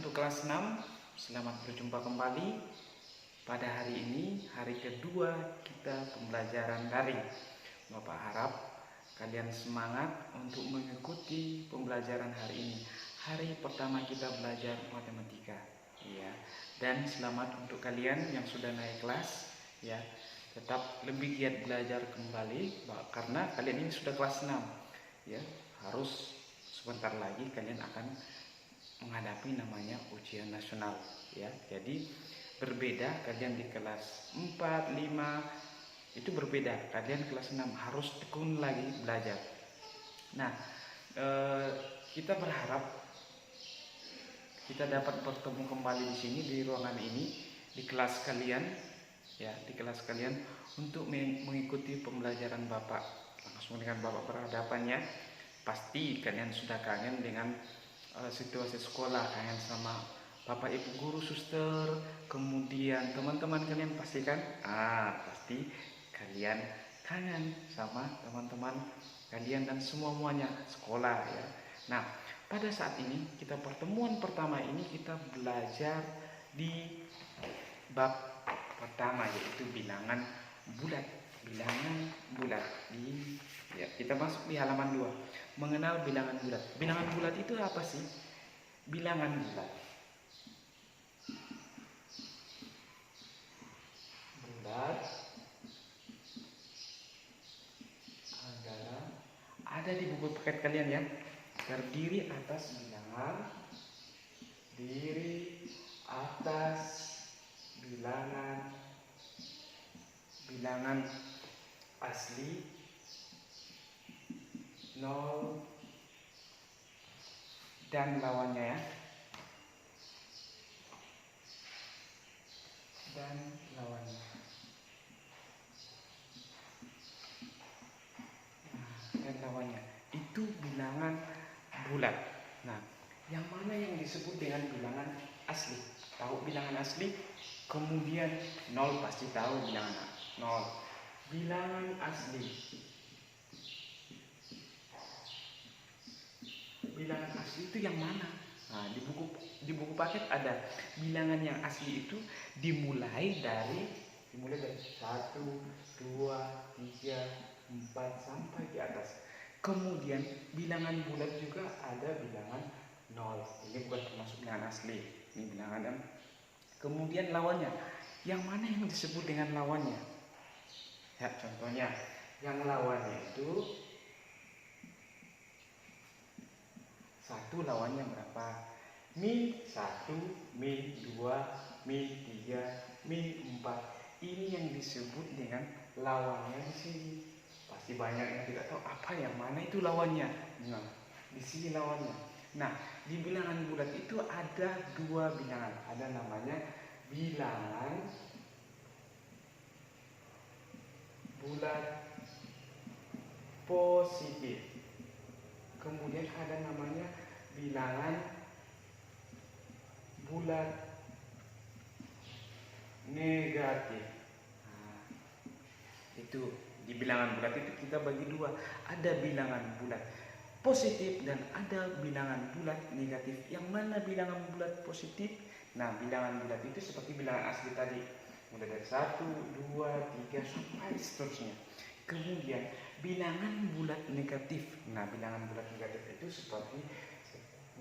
untuk kelas 6, selamat berjumpa kembali. Pada hari ini, hari kedua kita pembelajaran daring. Bapak harap kalian semangat untuk mengikuti pembelajaran hari ini. Hari pertama kita belajar matematika, ya. Dan selamat untuk kalian yang sudah naik kelas, ya. Tetap lebih giat belajar kembali karena kalian ini sudah kelas 6, ya. Harus sebentar lagi kalian akan menghadapi namanya ujian nasional, ya. Jadi berbeda kalian di kelas 4, 5 itu berbeda. Kalian kelas 6 harus tekun lagi belajar. Nah, kita berharap kita dapat bertemu kembali di sini di ruangan ini di kelas kalian, ya, di kelas kalian untuk mengikuti pembelajaran Bapak langsung dengan Bapak berhadapannya. Pasti kalian sudah kangen dengan situasi sekolah, kangen sama Bapak Ibu guru, suster, kemudian teman-teman kalian pastikan pasti kalian kangen sama teman-teman kalian dan semuanya sekolah, ya. Nah, pada saat ini kita pertemuan pertama ini kita belajar di bab pertama, yaitu bilangan bulat. Bilangan bulat ya, kita masuk di halaman 2. Mengenal bilangan bulat. Bilangan bulat itu apa sih? Bilangan bulat adalah ada di buku paket kalian, ya. Terdiri atas bilangan, diri atas bilangan asli, nol dan lawannya, ya. Dan lawannya. Dan lawannya itu bilangan bulat. Nah, yang mana yang disebut dengan bilangan asli? Tahu bilangan asli? Kemudian nol, pasti tahu bilangan nol. Bilangan asli. Bilangan asli itu yang mana? Nah, di buku paket ada bilangan yang asli itu dimulai dari 1, 2, 3, 4 sampai di atas. Kemudian bilangan bulat juga ada bilangan 0. Ini bukan termasuk bilangan asli. Ini bilangan M. Kemudian lawannya. Yang mana yang disebut dengan lawannya? Ya, contohnya yang lawannya itu 1 lawannya berapa? Min 1, min 2, min 3, min 4. Ini yang disebut dengan lawannya di sini. Pasti banyak yang tidak tahu apa yang mana itu lawannya. Nah, di sini lawannya. Nah, di bilangan bulat itu ada 2 bilangan. Ada namanya bilangan bulat positif. Kemudian ada namanya bilangan bulat negatif. Nah, itu di bilangan bulat itu kita bagi 2. Ada bilangan bulat positif dan ada bilangan bulat negatif. Yang mana bilangan bulat positif? Nah, bilangan bulat itu seperti bilangan asli tadi, mulai dari 1, 2, 3 sampai seterusnya. Kemudian bilangan bulat negatif. Nah, bilangan bulat negatif itu seperti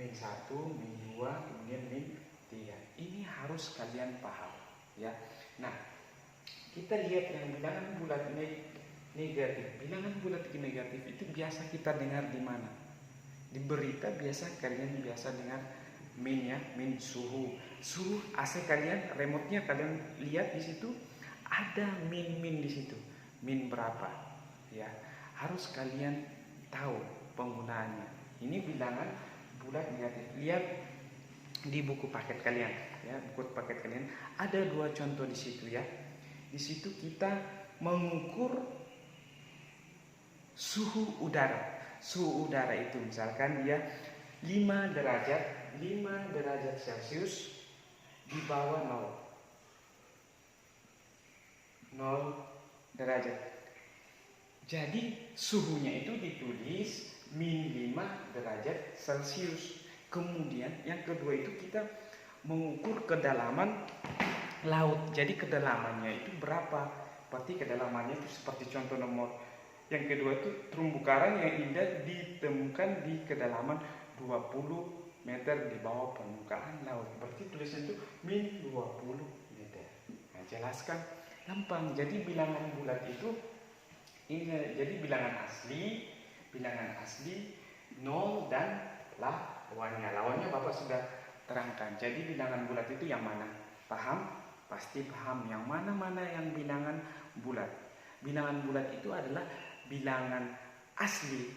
min 1, min 2, kemudian min 3. Ini harus kalian paham, ya. Nah, kita lihat yang bilangan bulat negatif. Bilangan bulat negatif itu biasa kita dengar di mana? Di berita biasa kalian biasa dengar min, ya, min suhu. Suhu AC kalian, remote-nya kalian lihat di situ ada min di situ. Min berapa? Ya, harus kalian tahu penggunaannya. Ini bilangan bulat negatif. Lihat di buku paket kalian, ya, buku paket kalian ada 2 contoh di situ, ya. Di situ kita mengukur suhu udara. Suhu udara itu misalkan dia 5 derajat Celcius di bawah 0 derajat. Jadi suhunya itu ditulis min 5 derajat Celcius. Kemudian yang kedua itu kita mengukur kedalaman laut. Jadi kedalamannya itu berapa? Berarti kedalamannya itu seperti contoh nomor yang kedua itu terumbu karang yang indah ditemukan di kedalaman 20 meter di bawah permukaan laut. Berarti tulisan itu min 20 meter. Nah, jelaskan gampang. Jadi bilangan bulat itu ini, jadi bilangan asli 0 dan lawannya. Lawannya Bapak sudah terangkan. Jadi bilangan bulat itu yang mana? Paham? Pasti paham. Yang mana yang bilangan bulat? Bilangan bulat itu adalah bilangan asli,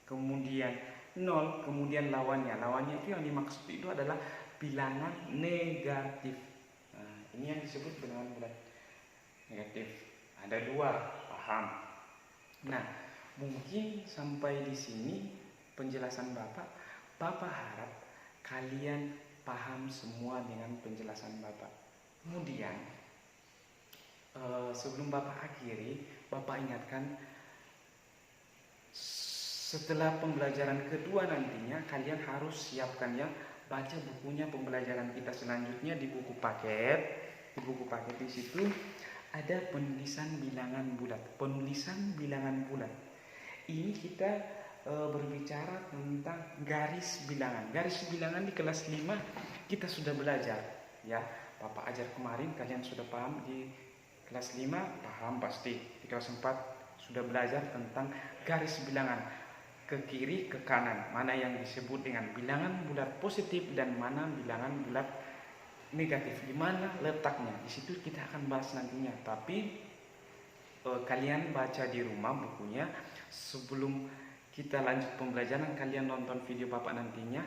kemudian 0, kemudian lawannya. Lawannya itu yang dimaksud itu adalah bilangan negatif. Nah, ini yang disebut bilangan bulat negatif. Ada 2, paham? Nah, mungkin sampai di sini penjelasan Bapak harap kalian paham semua dengan penjelasan Bapak. Kemudian sebelum Bapak akhiri, Bapak ingatkan setelah pembelajaran kedua nantinya kalian harus siapkan ya, baca bukunya pembelajaran kita selanjutnya di buku paket. Di buku paket di situ ada penulisan bilangan bulat. Penulisan bilangan bulat. Ini kita berbicara tentang garis bilangan. Garis bilangan di kelas 5 kita sudah belajar ya. Bapak ajar kemarin, kalian sudah paham di kelas 5, paham pasti. Di kelas 4 sudah belajar tentang garis bilangan ke kiri ke kanan, mana yang disebut dengan bilangan bulat positif dan mana bilangan bulat negatif, di mana letaknya. Di situ kita akan bahas nantinya. Tapi kalian baca di rumah bukunya. Sebelum kita lanjut pembelajaran, kalian nonton video Bapak nantinya.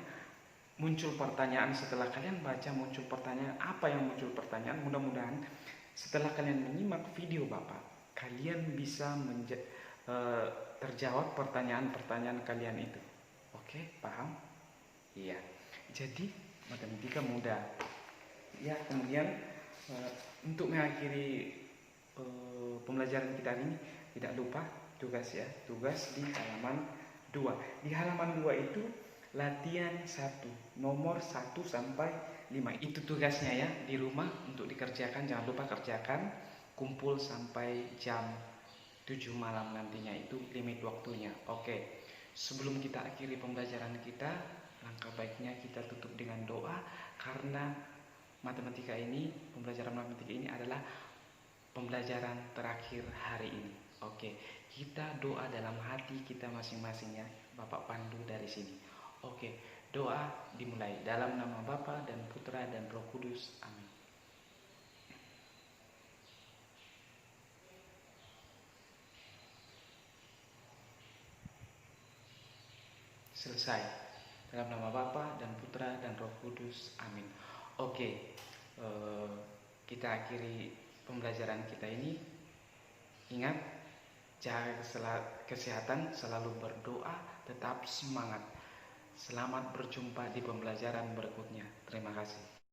Muncul pertanyaan setelah kalian baca, muncul pertanyaan. Apa yang muncul pertanyaan? Mudah-mudahan setelah kalian menyimak video Bapak, kalian bisa terjawab pertanyaan-pertanyaan kalian itu. Oke, paham? Iya. Jadi matematika mudah. Ya, kemudian untuk mengakhiri pembelajaran kita hari ini, tidak lupa tugas ya. Tugas di halaman 2. Di halaman 2 itu latihan 1, nomor 1 sampai 5. Itu tugasnya ya di rumah untuk dikerjakan. Jangan lupa kerjakan. Kumpul sampai jam 7 malam nantinya, itu limit waktunya. Oke, sebelum kita akhiri pembelajaran kita, langkah baiknya kita tutup dengan doa, karena pembelajaran matematika ini adalah pembelajaran terakhir hari ini. Oke, kita doa dalam hati kita masing-masing ya. Bapak pandu dari sini. Oke, doa dimulai dalam nama Bapa dan Putra dan Roh Kudus. Amin. Selesai. Dalam nama Bapa dan Putra dan Roh Kudus. Amin. Oke, kita akhiri pembelajaran kita ini. Ingat, jaga kesehatan, selalu berdoa, tetap semangat. Selamat berjumpa di pembelajaran berikutnya. Terima kasih.